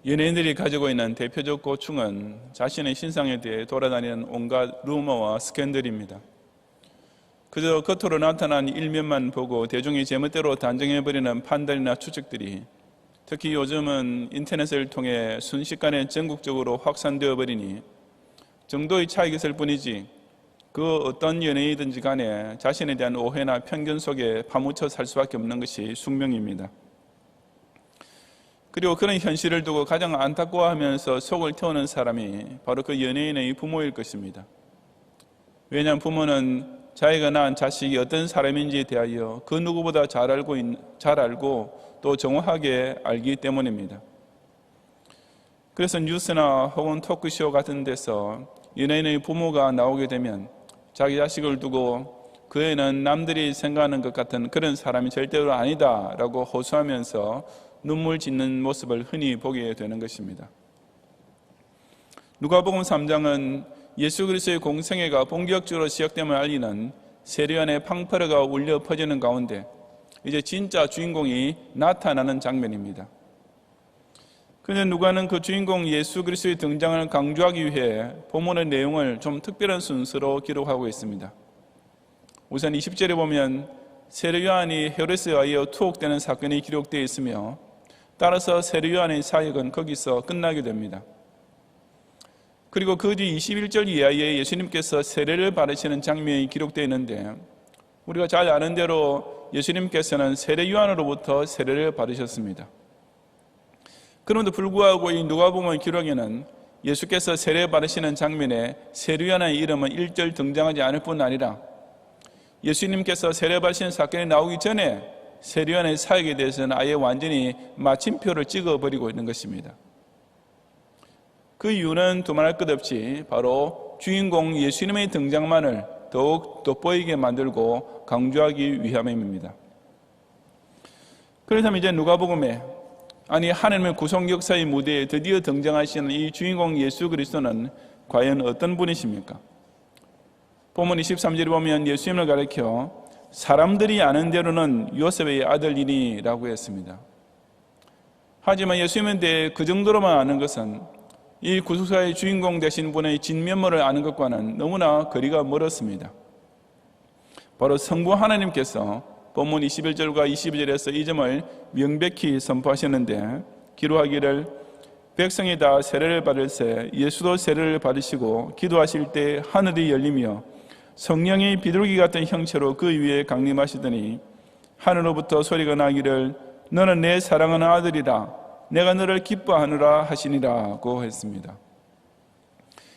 연예인들이 가지고 있는 대표적 고충은 자신의 신상에 대해 돌아다니는 온갖 루머와 스캔들입니다. 그저 겉으로 나타난 일면만 보고 대중이 제멋대로 단정해버리는 판단이나 추측들이 특히 요즘은 인터넷을 통해 순식간에 전국적으로 확산되어 버리니 정도의 차이가 있을 뿐이지 그 어떤 연예인이든지 간에 자신에 대한 오해나 편견 속에 파묻혀 살 수밖에 없는 것이 숙명입니다. 그리고 그런 현실을 두고 가장 안타까워하면서 속을 태우는 사람이 바로 그 연예인의 부모일 것입니다. 왜냐하면 부모는 자기가 낳은 자식이 어떤 사람인지에 대하여 그 누구보다 잘 알고 또 정확하게 알기 때문입니다. 그래서 뉴스나 혹은 토크쇼 같은 데서 연예인의 부모가 나오게 되면 자기 자식을 두고 그 애는 남들이 생각하는 것 같은 그런 사람이 절대로 아니다라고 호소하면서 눈물 짓는 모습을 흔히 보게 되는 것입니다. 누가복음 3장은 예수 그리스도의 공생애가 본격적으로 시작됨을 알리는 세례요한의 팡파르가 울려 퍼지는 가운데 이제 진짜 주인공이 나타나는 장면입니다. 그런데 누가는 그 주인공 예수 그리스도의 등장을 강조하기 위해 본문의 내용을 좀 특별한 순서로 기록하고 있습니다. 우선 20절에 보면 세례요한이 헤로데스에 의하여 투옥되는 사건이 기록되어 있으며 따라서 세례요한의 사역은 거기서 끝나게 됩니다. 그리고 그 뒤 21절 이하에 예수님께서 세례를 받으시는 장면이 기록되어 있는데 우리가 잘 아는 대로 예수님께서는 세례요한으로부터 세례를 받으셨습니다. 그럼에도 불구하고 이 누가복음 기록에는 예수께서 세례 받으시는 장면에 세례요한의 이름은 1절 등장하지 않을 뿐 아니라 예수님께서 세례 받으시는 사건이 나오기 전에 세례요한의 사역에 대해서는 아예 완전히 마침표를 찍어버리고 있는 것입니다. 그 이유는 두말할 것 없이 바로 주인공 예수님의 등장만을 더욱 돋보이게 만들고 강조하기 위함입니다. 그렇다면 이제 누가복음에 하나님의 구속 역사의 무대에 드디어 등장하시는 이 주인공 예수 그리스도는 과연 어떤 분이십니까? 본문 23절에 보면 예수님을 가리켜 사람들이 아는 대로는 요셉의 아들이니 라고 했습니다. 하지만 예수님에 대해 그 정도로만 아는 것은 이 구속사의 주인공 되신 분의 진면모를 아는 것과는 너무나 거리가 멀었습니다. 바로 성부 하나님께서 본문 21절과 22절에서 이 점을 명백히 선포하셨는데 기록하기를 백성이 다 세례를 받을새 예수도 세례를 받으시고 기도하실 때 하늘이 열리며 성령이 비둘기 같은 형체로 그 위에 강림하시더니 하늘로부터 소리가 나기를 너는 내 사랑하는 아들이라 내가 너를 기뻐하느라 하시니라고 했습니다.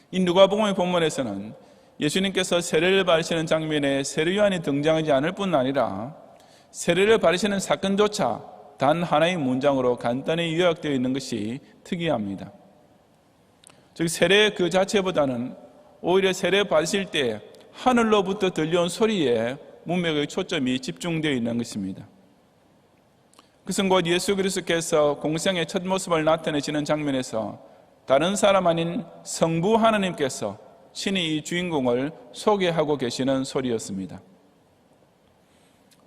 이 누가복음의 본문에서는 예수님께서 세례를 받으시는 장면에 세례요한이 등장하지 않을 뿐 아니라 세례를 받으시는 사건조차 단 하나의 문장으로 간단히 요약되어 있는 것이 특이합니다. 즉 세례 그 자체보다는 오히려 세례 받으실 때 하늘로부터 들려온 소리에 문맥의 초점이 집중되어 있는 것입니다. 그것은 곧 예수 그리스도께서 공생의 첫 모습을 나타내시는 장면에서 다른 사람 아닌 성부 하나님께서 친히 이 주인공을 소개하고 계시는 소리였습니다.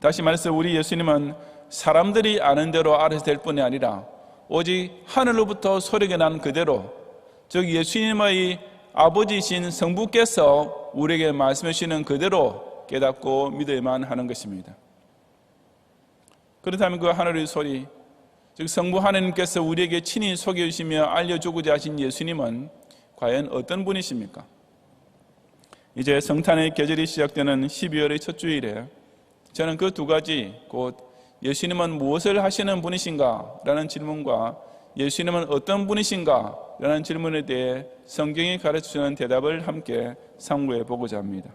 다시 말해서 우리 예수님은 사람들이 아는 대로 알아서 될 뿐이 아니라 오직 하늘로부터 소리가 난 그대로, 즉 예수님의 아버지이신 성부께서 우리에게 말씀해 주시는 그대로 깨닫고 믿어야만 하는 것입니다. 그렇다면 그 하늘의 소리, 즉 성부 하나님께서 우리에게 친히 소개해 주시며 알려주고자 하신 예수님은 과연 어떤 분이십니까? 이제 성탄의 계절이 시작되는 12월의 첫 주일에 저는 그 두 가지, 곧 예수님은 무엇을 하시는 분이신가? 라는 질문과 예수님은 어떤 분이신가? 라는 질문에 대해 성경이 가르쳐주는 대답을 함께 상고해 보고자 합니다.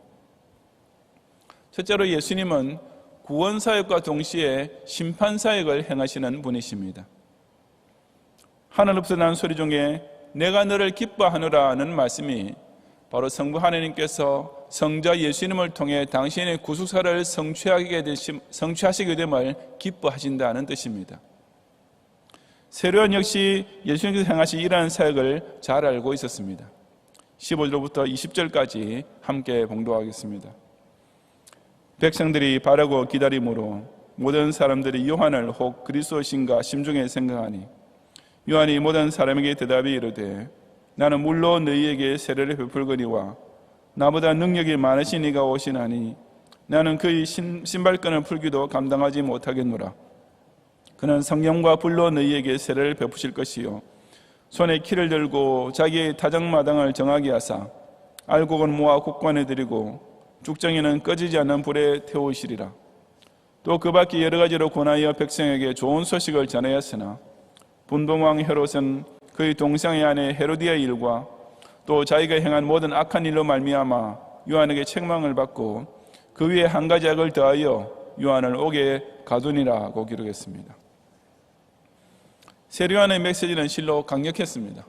첫째로 예수님은 구원사역과 동시에 심판사역을 행하시는 분이십니다. 하늘로부터 난 소리 중에 내가 너를 기뻐하노라는 말씀이 바로 성부 하나님께서 성자 예수님을 통해 당신의 구속사를 성취하시게 됨을 기뻐하신다는 뜻입니다. 세례요한 역시 예수님께서 행하신 이러한 사역을 잘 알고 있었습니다. 15절부터 20절까지 함께 봉독하겠습니다. 백성들이 바라고 기다림으로 모든 사람들이 요한을 혹 그리스도신가 심중에 생각하니 요한이 모든 사람에게 대답이 이르되 나는 물로 너희에게 세례를 베풀거니와 나보다 능력이 많으신 이가 오시나니 나는 그의 신발끈을 풀기도 감당하지 못하겠노라. 그는 성령과 불로 너희에게 세례를 베푸실 것이요 손에 키를 들고 자기의 타작마당을 정하게 하사 알곡은 모아 곡관에 들이고 죽정이는 꺼지지 않는 불에 태우시리라. 또 그 밖에 여러 가지로 권하여 백성에게 좋은 소식을 전하였으나 분봉왕 헤롯은 그의 동생의 아내 헤로디아의 일과 또 자기가 행한 모든 악한 일로 말미암아 요한에게 책망을 받고 그 위에 한 가지 악을 더하여 요한을 옥에 가두니라고 기록했습니다. 세례요한의 메시지는 실로 강력했습니다.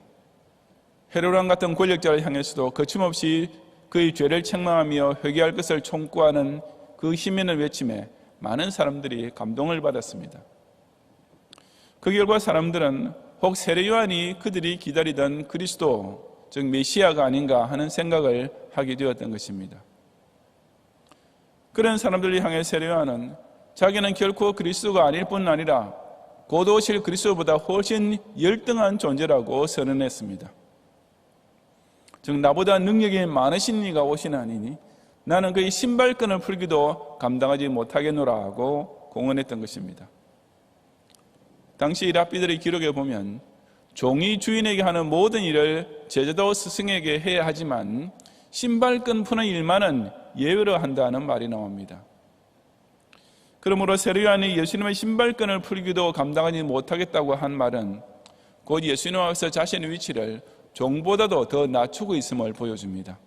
헤롯왕 같은 권력자를 향해서도 거침없이 그의 죄를 책망하며 회개할 것을 촉구하는 그 힘있는 외침에 많은 사람들이 감동을 받았습니다. 그 결과 사람들은 혹 세례요한이 그들이 기다리던 그리스도, 즉 메시아가 아닌가 하는 생각을 하게 되었던 것입니다. 그런 사람들을 향해 세례요한은 자기는 결코 그리스도가 아닐 뿐 아니라 곧 오실 그리스도보다 훨씬 열등한 존재라고 선언했습니다. 즉 나보다 능력이 많으신 이가 오시나니 나는 그의 신발끈을 풀기도 감당하지 못하겠노라 하고 공언했던 것입니다. 당시 랍비들의 기록에 보면 종이 주인에게 하는 모든 일을 제자도 스승에게 해야 하지만 신발끈 푸는 일만은 예외로 한다는 말이 나옵니다. 그러므로 세례요한이 예수님의 신발끈을 풀기도 감당하지 못하겠다고 한 말은 곧 예수님 앞에서 자신의 위치를 종보다도 더 낮추고 있음을 보여줍니다.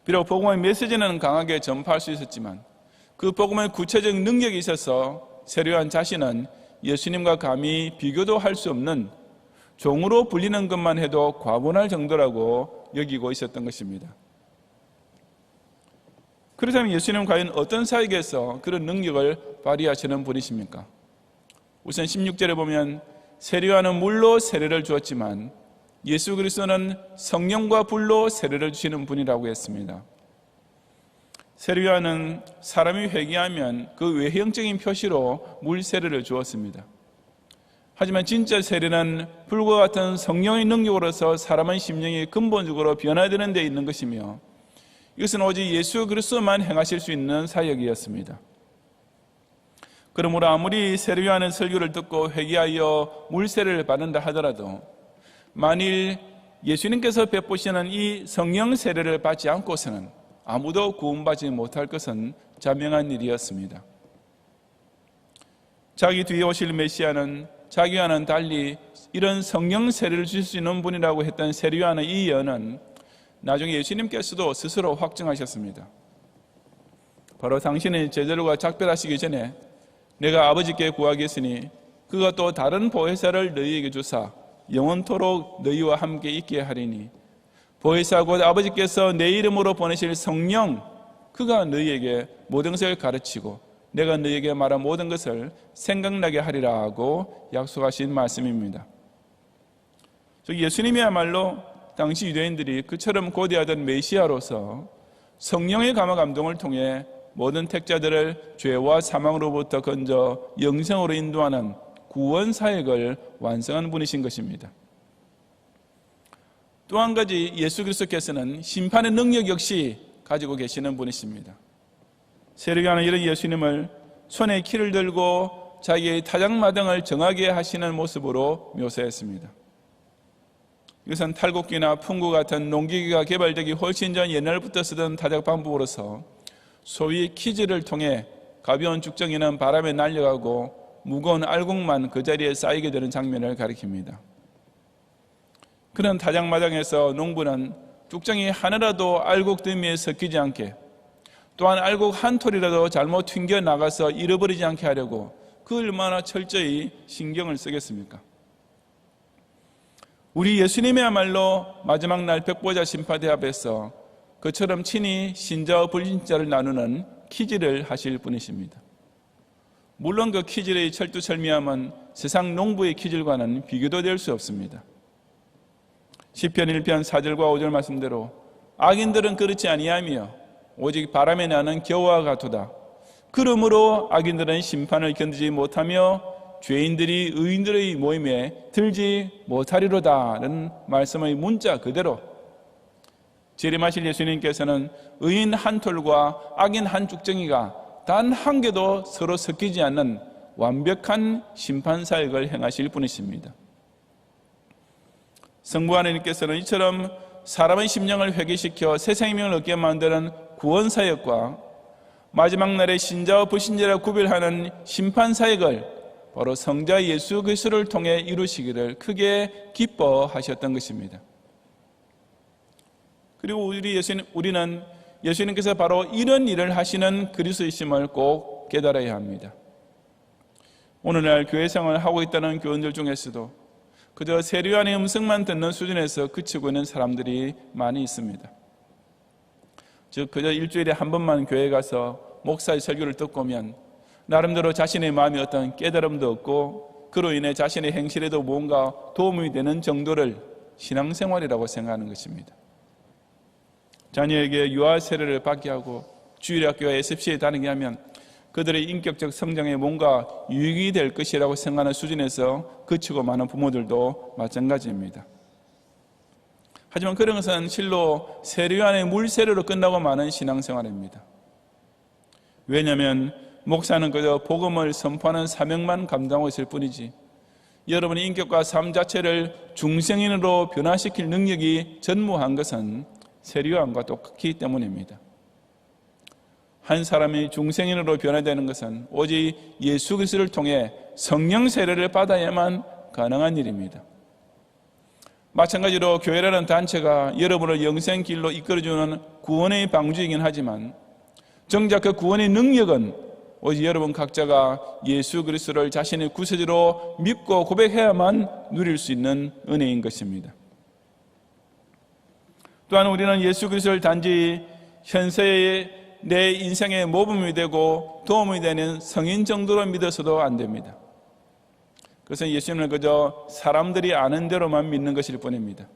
비록 복음의 메시지는 강하게 전파할 수 있었지만 그 복음의 구체적 능력이 있어서 세례요한 자신은 예수님과 감히 비교도 할 수 없는 종으로 불리는 것만 해도 과분할 정도라고 여기고 있었던 것입니다. 그렇다면 예수님은 과연 어떤 사역에서 그런 능력을 발휘하시는 분이십니까? 우선 16절에 보면 세례요한은 물로 세례를 주었지만 예수 그리스도는 성령과 불로 세례를 주시는 분이라고 했습니다. 세례요한은 사람이 회개하면 그 외형적인 표시로 물 세례를 주었습니다. 하지만 진짜 세례는 불과 같은 성령의 능력으로서 사람의 심령이 근본적으로 변화되는 데 있는 것이며 이것은 오직 예수 그리스도만 행하실 수 있는 사역이었습니다. 그러므로 아무리 세례요한의 설교를 듣고 회개하여 물 세례를 받는다 하더라도 만일 예수님께서 베푸시는 이 성령 세례를 받지 않고서는 아무도 구원받지 못할 것은 자명한 일이었습니다. 자기 뒤에 오실 메시아는 자기와는 달리 이런 성령 세례를 주실 수 있는 분이라고 했던 세례요한의 이 예언은 나중에 예수님께서도 스스로 확증하셨습니다. 바로 당신의 제자들과 작별하시기 전에 내가 아버지께 구하겠으니 그가 또 다른 보혜사를 너희에게 주사 영원토록 너희와 함께 있게 하리니 보혜사 곧 아버지께서 내 이름으로 보내실 성령 그가 너희에게 모든 것을 가르치고 내가 너희에게 말한 모든 것을 생각나게 하리라 하고 약속하신 말씀입니다. 즉 예수님이야말로 당시 유대인들이 그처럼 고대하던 메시아로서 성령의 감화 감동을 통해 모든 택자들을 죄와 사망으로부터 건져 영생으로 인도하는 구원 사역을 완성한 분이신 것입니다. 또 한 가지 예수 그리스도께서는 심판의 능력 역시 가지고 계시는 분이십니다. 세례요한은 이런 예수님을 손에 키를 들고 자기의 타작마당을 정하게 하시는 모습으로 묘사했습니다. 이것은 탈곡기나 풍구 같은 농기계가 개발되기 훨씬 전 옛날부터 쓰던 타작 방법으로서 소위 키즈를 통해 가벼운 죽정이는 바람에 날려가고 무거운 알곡만 그 자리에 쌓이게 되는 장면을 가리킵니다. 그런 타작마당에서 농부는 죽정이 하나라도 알곡 더미에 섞이지 않게 또한 알곡 한 톨이라도 잘못 튕겨나가서 잃어버리지 않게 하려고 그 얼마나 철저히 신경을 쓰겠습니까? 우리 예수님이야말로 마지막 날 백보자 심판대 앞에서 그처럼 친히 신자와 불신자를 나누는 키즈를 하실 분이십니다. 물론 그 키질의 철두철미함은 세상 농부의 키질과는 비교도 될 수 없습니다. 시편 1편 4절과 5절 말씀대로 악인들은 그렇지 아니하며 오직 바람에 나는 겨와 같도다. 그러므로 악인들은 심판을 견디지 못하며 죄인들이 의인들의 모임에 들지 못하리로다는 말씀의 문자 그대로 재림하실 예수님께서는 의인 한 톨과 악인 한 쭉정이가 단 한 개도 서로 섞이지 않는 완벽한 심판사역을 행하실 분이십니다. 성부 하나님께서는 이처럼 사람의 심령을 회개시켜 새 생명을 얻게 만드는 구원사역과 마지막 날에 신자와 불신자를 구별하는 심판사역을 바로 성자 예수 그리스도를 통해 이루시기를 크게 기뻐하셨던 것입니다. 그리고 우리는 예수님께서 바로 이런 일을 하시는 그리스도이심을 꼭 깨달아야 합니다. 오늘날 교회 생활을 하고 있다는 교원들 중에서도 그저 세례요한의 음성만 듣는 수준에서 그치고 있는 사람들이 많이 있습니다. 즉 그저 일주일에 한 번만 교회 가서 목사의 설교를 듣고 오면 나름대로 자신의 마음에 어떤 깨달음도 얻고 그로 인해 자신의 행실에도 뭔가 도움이 되는 정도를 신앙생활이라고 생각하는 것입니다. 자녀에게 유아 세례를 받게 하고 주일학교와 SFC에 다니게 하면 그들의 인격적 성장에 뭔가 유익이 될 것이라고 생각하는 수준에서 그치고 많은 부모들도 마찬가지입니다. 하지만 그런 것은 실로 세례요한의 물세례로 끝나고 마는 신앙생활입니다. 왜냐하면 목사는 그저 복음을 선포하는 사명만 감당하고 있을 뿐이지 여러분의 인격과 삶 자체를 중생인으로 변화시킬 능력이 전무한 것은 세례요한과 똑같기 때문입니다. 한 사람이 중생인으로 변화되는 것은 오직 예수 그리스도를 통해 성령 세례를 받아야만 가능한 일입니다. 마찬가지로 교회라는 단체가 여러분을 영생 길로 이끌어주는 구원의 방주이긴 하지만 정작 그 구원의 능력은 오직 여러분 각자가 예수 그리스도를 자신의 구세주로 믿고 고백해야만 누릴 수 있는 은혜인 것입니다. 또한 우리는 예수 그리스도를 단지 현세의 내 인생의 모범이 되고 도움이 되는 성인 정도로 믿어서도 안 됩니다. 그것은 예수님을 그저 사람들이 아는 대로만 믿는 것일 뿐입니다.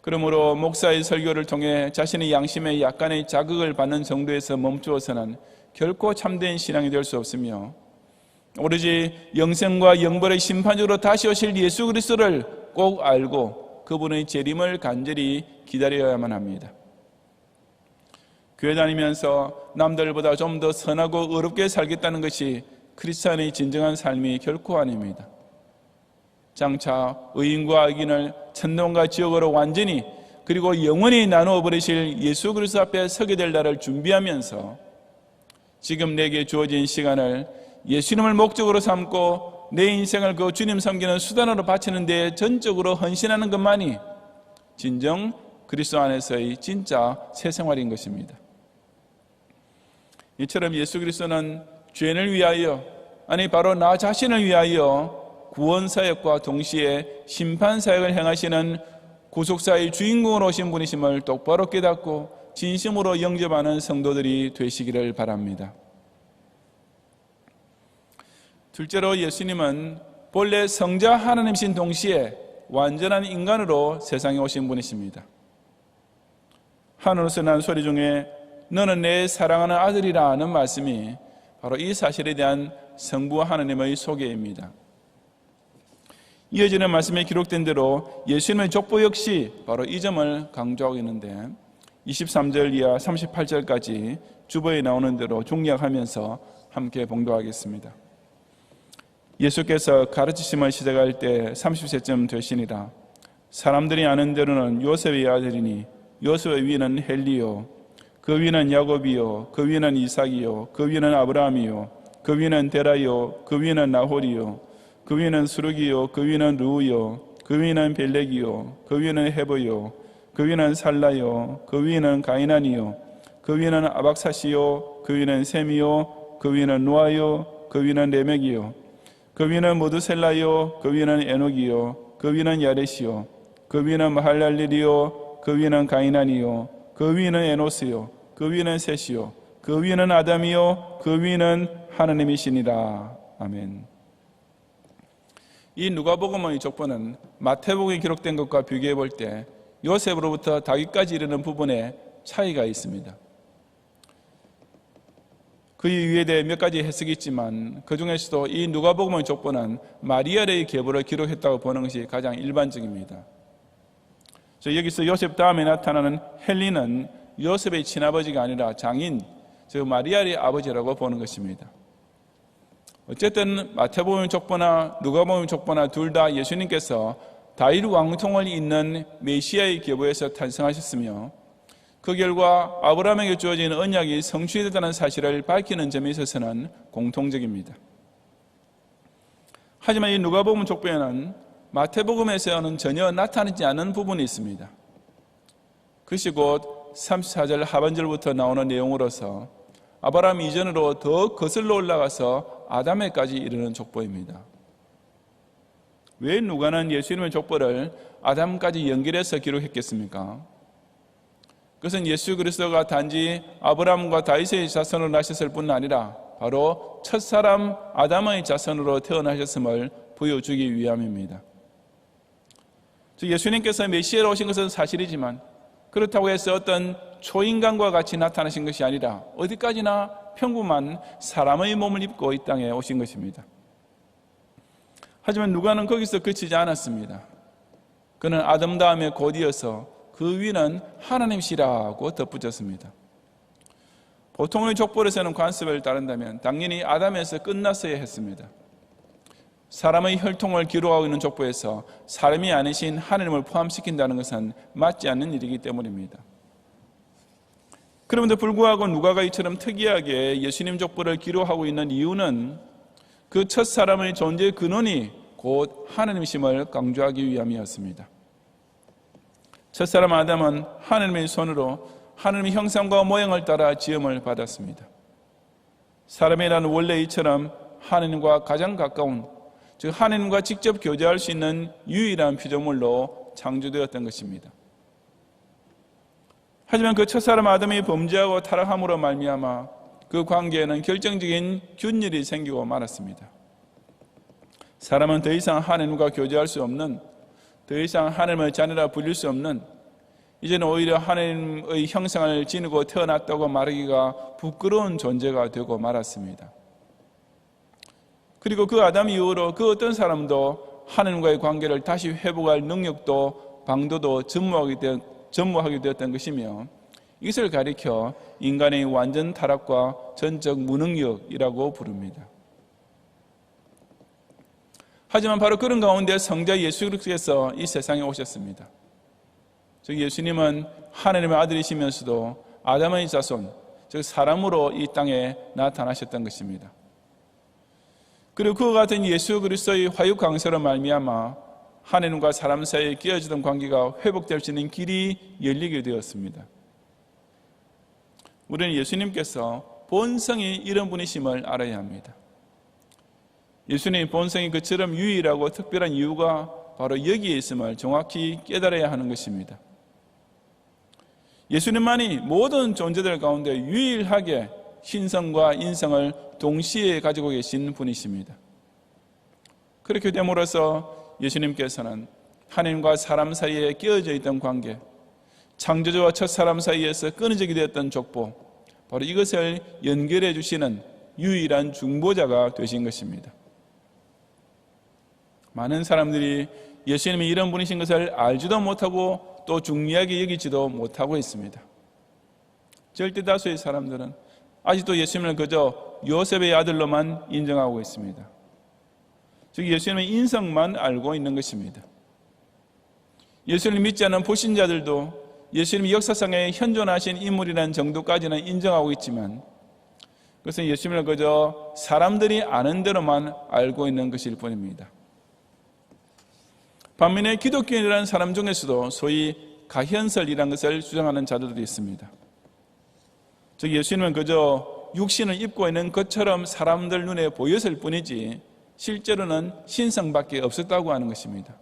그러므로 목사의 설교를 통해 자신의 양심에 약간의 자극을 받는 정도에서 멈추어서는 결코 참된 신앙이 될 수 없으며 오로지 영생과 영벌의 심판으로 다시 오실 예수 그리스도를 꼭 알고 그분의 재림을 간절히 기다려야만 합니다. 교회 다니면서 남들보다 좀 더 선하고 의롭게 살겠다는 것이 크리스찬의 진정한 삶이 결코 아닙니다. 장차 의인과 악인을 천당과 지옥으로 완전히 그리고 영원히 나누어 버리실 예수 그리스도 앞에 서게 될 날을 준비하면서 지금 내게 주어진 시간을 예수님을 목적으로 삼고 내 인생을 그 주님 섬기는 수단으로 바치는 데 전적으로 헌신하는 것만이 진정 그리스도 안에서의 진짜 새 생활인 것입니다. 이처럼 예수 그리스도는 죄인을 위하여 바로 나 자신을 위하여 구원사역과 동시에 심판사역을 행하시는 구속사의 주인공으로 오신 분이심을 똑바로 깨닫고 진심으로 영접하는 성도들이 되시기를 바랍니다. 둘째로 예수님은 본래 성자 하나님이신 동시에 완전한 인간으로 세상에 오신 분이십니다. 하늘에서 난 소리 중에 너는 내 사랑하는 아들이라는 말씀이 바로 이 사실에 대한 성부 하나님의 소개입니다. 이어지는 말씀에 기록된 대로 예수님의 족보 역시 바로 이 점을 강조하고 있는데 23절 이하 38절까지 주보에 나오는 대로 중략하면서 함께 봉독하겠습니다. 예수께서 가르치심을 시작할 때 30세쯤 되시니라. 사람들이 아는 대로는 요셉의 아들이니 요셉의 위는 헬리요 그 위는 야곱이요 그 위는 이삭이요 그 위는 아브라함이요 그 위는 데라요 그 위는 나홀이요 그 위는 수룩이요 그 위는 루우요 그 위는 벨렉이요 그 위는 헤보요 그 위는 살라요 그 위는 가이난이요 그 위는 아박사시요 그 위는 셈이요 그 위는 노아요 그 위는 레멕이요 그 위는 모두셀라요 그 위는 에녹이요 그 위는 야렛이요 그 위는 마할랄렐이요 그 위는 가이난이요 그 위는 에노스요 그 위는 셋이요 그 위는 아담이요 그 위는 하나님이시니라. 아멘. 이 누가복음의 족보는 마태복음에 기록된 것과 비교해 볼 때 요셉으로부터 다윗까지 이르는 부분에 차이가 있습니다. 그 이유에 대해 몇 가지 해석이 있지만 그 중에서도 이 누가복음의 족보는 마리아의 계보를 기록했다고 보는 것이 가장 일반적입니다. 여기서 요셉 다음에 나타나는 헬리는 요셉의 친아버지가 아니라 장인, 즉 마리아의 아버지라고 보는 것입니다. 어쨌든 마태복음 족보나 누가복음 족보나 둘 다 예수님께서 다윗 왕통을 잇는 메시아의 계보에서 탄생하셨으며 그 결과 아브라함에게 주어진 언약이 성취됐다는 사실을 밝히는 점에 있어서는 공통적입니다. 하지만 이 누가복음 족보에는 마태복음에서는 전혀 나타나지 않은 부분이 있습니다. 그것이 곧 34절 하반절부터 나오는 내용으로서 아브라함 이전으로 더 거슬러 올라가서 아담에까지 이르는 족보입니다. 왜 누가는 예수님의 족보를 아담까지 연결해서 기록했겠습니까? 그것은 예수 그리스도가 단지 아브라함과 다윗의 자손으로 나셨을 뿐 아니라 바로 첫사람 아담의 자손으로 태어나셨음을 보여주기 위함입니다. 즉 예수님께서 메시아로 오신 것은 사실이지만 그렇다고 해서 어떤 초인간과 같이 나타나신 것이 아니라 어디까지나 평범한 사람의 몸을 입고 이 땅에 오신 것입니다. 하지만 누가는 거기서 그치지 않았습니다. 그는 아담 다음에 곧 이어서 그 위는 하나님이시라고 덧붙였습니다. 보통의 족보에서는 관습을 따른다면 당연히 아담에서 끝났어야 했습니다. 사람의 혈통을 기록하고 있는 족보에서 사람이 아니신 하나님을 포함시킨다는 것은 맞지 않는 일이기 때문입니다. 그럼에도 불구하고 누가가 이처럼 특이하게 예수님 족보를 기록하고 있는 이유는 그 첫 사람의 존재의 근원이 곧 하나님이심을 강조하기 위함이었습니다. 첫사람 아담은 하나님의 손으로 하나님의 형상과 모양을 따라 지음을 받았습니다. 사람이라는 원래 이처럼 하나님과 가장 가까운, 즉 하나님과 직접 교제할 수 있는 유일한 피조물로 창조되었던 것입니다. 하지만 그 첫사람 아담이 범죄하고 타락함으로 말미암아 그 관계에는 결정적인 균열이 생기고 말았습니다. 사람은 더 이상 하나님과 교제할 수 없는, 더 이상 하나님의 자녀라 불릴 수 없는, 이제는 오히려 하나님의 형상을 지니고 태어났다고 말하기가 부끄러운 존재가 되고 말았습니다. 그리고 그 아담 이후로 그 어떤 사람도 하나님과의 관계를 다시 회복할 능력도 방도도 전무하게 되었던 것이며 이것을 가리켜 인간의 완전 타락과 전적 무능력이라고 부릅니다. 하지만 바로 그런 가운데 성자 예수 그리스도께서 이 세상에 오셨습니다. 즉 예수님은 하나님의 아들이시면서도 아담의 자손, 즉 사람으로 이 땅에 나타나셨던 것입니다. 그리고 그와 같은 예수 그리스도의 화육 강세로 말미암아 하나님과 사람 사이에 끼어지던 관계가 회복될 수 있는 길이 열리게 되었습니다. 우리는 예수님께서 본성이 이런 분이심을 알아야 합니다. 예수님의 본성이 그처럼 유일하고 특별한 이유가 바로 여기에 있음을 정확히 깨달아야 하는 것입니다. 예수님만이 모든 존재들 가운데 유일하게 신성과 인성을 동시에 가지고 계신 분이십니다. 그렇게 됨으로써 예수님께서는 하나님과 사람 사이에 끼어져 있던 관계, 창조주와 첫사람 사이에서 끊어지게 되었던 족보, 바로 이것을 연결해 주시는 유일한 중보자가 되신 것입니다. 많은 사람들이 예수님이 이런 분이신 것을 알지도 못하고 또 중요하게 여기지도 못하고 있습니다. 절대 다수의 사람들은 아직도 예수님을 그저 요셉의 아들로만 인정하고 있습니다. 즉 예수님의 인성만 알고 있는 것입니다. 예수님을 믿지 않는 불신자들도 예수님이 역사상에 현존하신 인물이라는 정도까지는 인정하고 있지만 그것은 예수님을 그저 사람들이 아는 대로만 알고 있는 것일 뿐입니다. 반면에 기독교인이라는 사람 중에서도 소위 가현설이라는 것을 주장하는 자들도 있습니다. 즉 예수님은 그저 육신을 입고 있는 것처럼 사람들 눈에 보였을 뿐이지 실제로는 신성밖에 없었다고 하는 것입니다.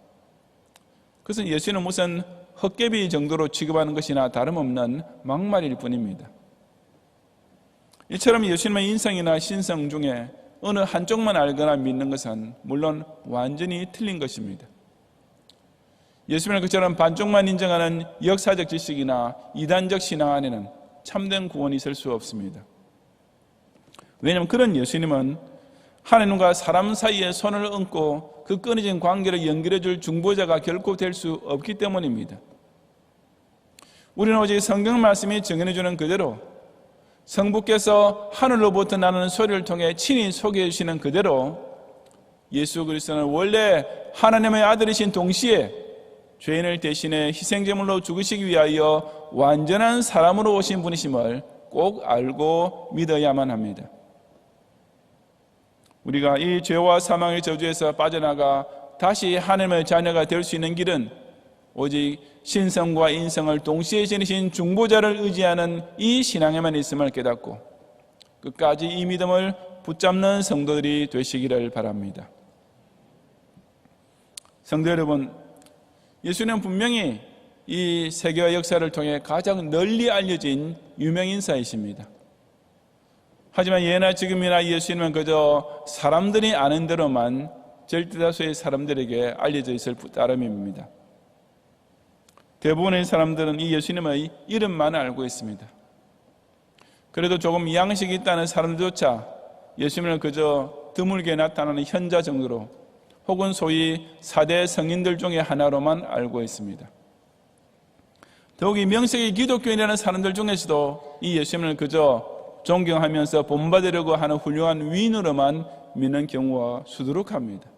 그것은 예수님은 무슨 헛개비 정도로 취급하는 것이나 다름없는 막말일 뿐입니다. 이처럼 예수님의 인성이나 신성 중에 어느 한쪽만 알거나 믿는 것은 물론 완전히 틀린 것입니다. 예수님을 그처럼 반쪽만 인정하는 역사적 지식이나 이단적 신앙 안에는 참된 구원이 있을 수 없습니다. 왜냐하면 그런 예수님은 하나님과 사람 사이에 손을 얹고 그 끊어진 관계를 연결해 줄 중보자가 결코 될 수 없기 때문입니다. 우리는 오직 성경 말씀이 증언해 주는 그대로, 성부께서 하늘로부터 나는 소리를 통해 친히 소개해 주시는 그대로 예수 그리스도는 원래 하나님의 아들이신 동시에 죄인을 대신해 희생제물로 죽으시기 위하여 완전한 사람으로 오신 분이심을 꼭 알고 믿어야만 합니다. 우리가 이 죄와 사망의 저주에서 빠져나가 다시 하나님의 자녀가 될 수 있는 길은 오직 신성과 인성을 동시에 지니신 중보자를 의지하는 이 신앙에만 있음을 깨닫고 끝까지 이 믿음을 붙잡는 성도들이 되시기를 바랍니다. 성도 여러분, 예수님은 분명히 이 세계화 역사를 통해 가장 널리 알려진 유명인사이십니다. 하지만 예나 지금이나 예수님은 그저 사람들이 아는 대로만 절대다수의 사람들에게 알려져 있을 따름입니다. 대부분의 사람들은 이 예수님의 이름만 알고 있습니다. 그래도 조금 양식이 있다는 사람들조차 예수님을 그저 드물게 나타나는 현자 정도로 혹은 소위 4대 성인들 중에 하나로만 알고 있습니다. 더욱이 명색이 기독교인이라는 사람들 중에서도 이 예수님을 그저 존경하면서 본받으려고 하는 훌륭한 위인으로만 믿는 경우가 수두룩합니다.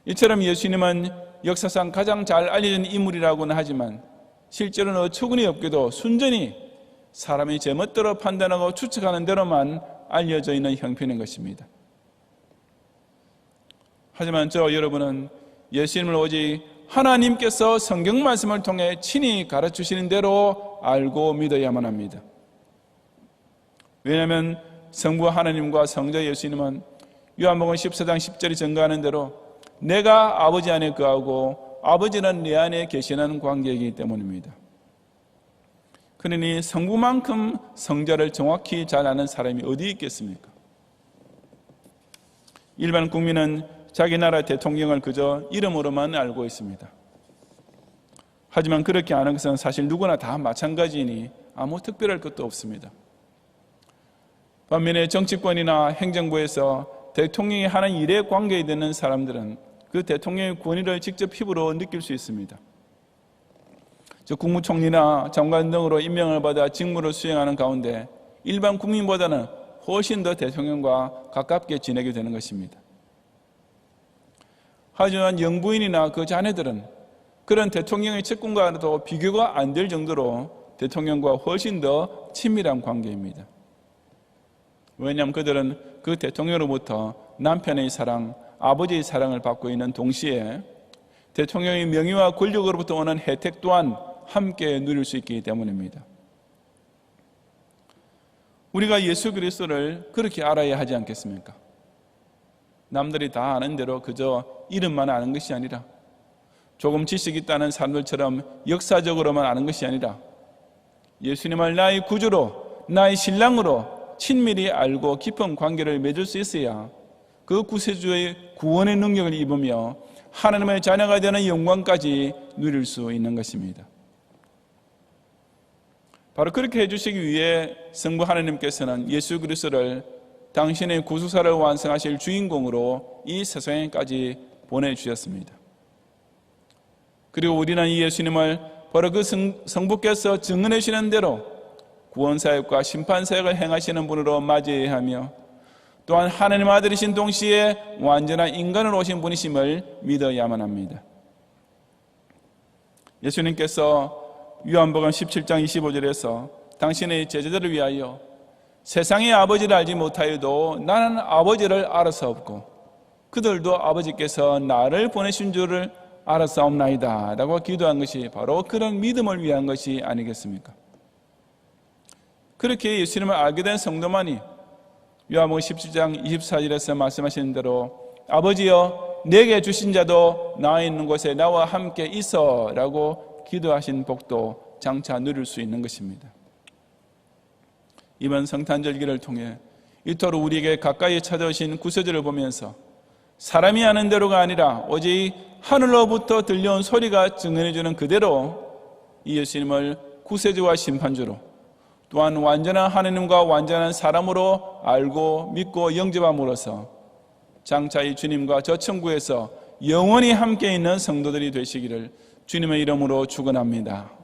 이처럼 예수님은 역사상 가장 잘 알려진 인물이라고는 하지만 실제로는 어처구니 없게도 순전히 사람이 제멋대로 판단하고 추측하는 대로만 알려져 있는 형편인 것입니다. 하지만 여러분은 예수님을 오직 하나님께서 성경 말씀을 통해 친히 가르치시는 대로 알고 믿어야만 합니다. 왜냐하면 성부 하나님과 성자 예수님은 요한복음 14장 10절이 증거하는 대로 내가 아버지 안에 거하고 아버지는 내 안에 계시는 관계이기 때문입니다. 그러니 성부만큼 성자를 정확히 잘 아는 사람이 어디 있겠습니까? 일반 국민은 자기 나라 대통령을 그저 이름으로만 알고 있습니다. 하지만 그렇게 아는 것은 사실 누구나 다 마찬가지이니 아무 특별할 것도 없습니다. 반면에 정치권이나 행정부에서 대통령이 하는 일에 관계되는 사람들은 그 대통령의 권위를 직접 피부로 느낄 수 있습니다. 국무총리나 장관 등으로 임명을 받아 직무를 수행하는 가운데 일반 국민보다는 훨씬 더 대통령과 가깝게 지내게 되는 것입니다. 하지만 영부인이나 그 자녀들은 그런 대통령의 측근과도 비교가 안 될 정도로 대통령과 훨씬 더 친밀한 관계입니다. 왜냐하면 그들은 그 대통령으로부터 남편의 사랑, 아버지의 사랑을 받고 있는 동시에 대통령의 명예와 권력으로부터 오는 혜택 또한 함께 누릴 수 있기 때문입니다. 우리가 예수 그리스도를 그렇게 알아야 하지 않겠습니까? 남들이 다 아는 대로 그저 이름만 아는 것이 아니라 조금 지식이 있다는 사람들처럼 역사적으로만 아는 것이 아니라 예수님을 나의 구주로, 나의 신랑으로 친밀히 알고 깊은 관계를 맺을 수 있어야 그 구세주의 구원의 능력을 입으며 하나님의 자녀가 되는 영광까지 누릴 수 있는 것입니다. 바로 그렇게 해주시기 위해 성부 하나님께서는 예수 그리스도를 당신의 구속사를 완성하실 주인공으로 이 세상에까지 보내주셨습니다. 그리고 우리는 이 예수님을 바로 그 성부께서 증언해 주시는 대로 구원사역과 심판사역을 행하시는 분으로 맞이해야 하며 또한 하나님 아들이신 동시에 완전한 인간으로 오신 분이심을 믿어야만 합니다. 예수님께서 요한복음 17장 25절에서 당신의 제자들을 위하여 세상의 아버지를 알지 못하여도 나는 아버지를 알았사옵고 그들도 아버지께서 나를 보내신 줄을 알았사옵나이다 라고 기도한 것이 바로 그런 믿음을 위한 것이 아니겠습니까? 그렇게 예수님을 알게 된 성도만이 요한복음 17장 24절에서 말씀하시는 대로 아버지여 내게 주신 자도 나와 있는 곳에 나와 함께 있어 라고 기도하신 복도 장차 누릴 수 있는 것입니다. 이번 성탄절기를 통해 이토록 우리에게 가까이 찾아오신 구세주를 보면서 사람이 아는 대로가 아니라 오직 하늘로부터 들려온 소리가 증언해주는 그대로 이 예수님을 구세주와 심판주로 또한 완전한 하느님과 완전한 사람으로 알고 믿고 영접함으로써 장차 이 주님과 저 천국에서 영원히 함께 있는 성도들이 되시기를 주님의 이름으로 축원합니다.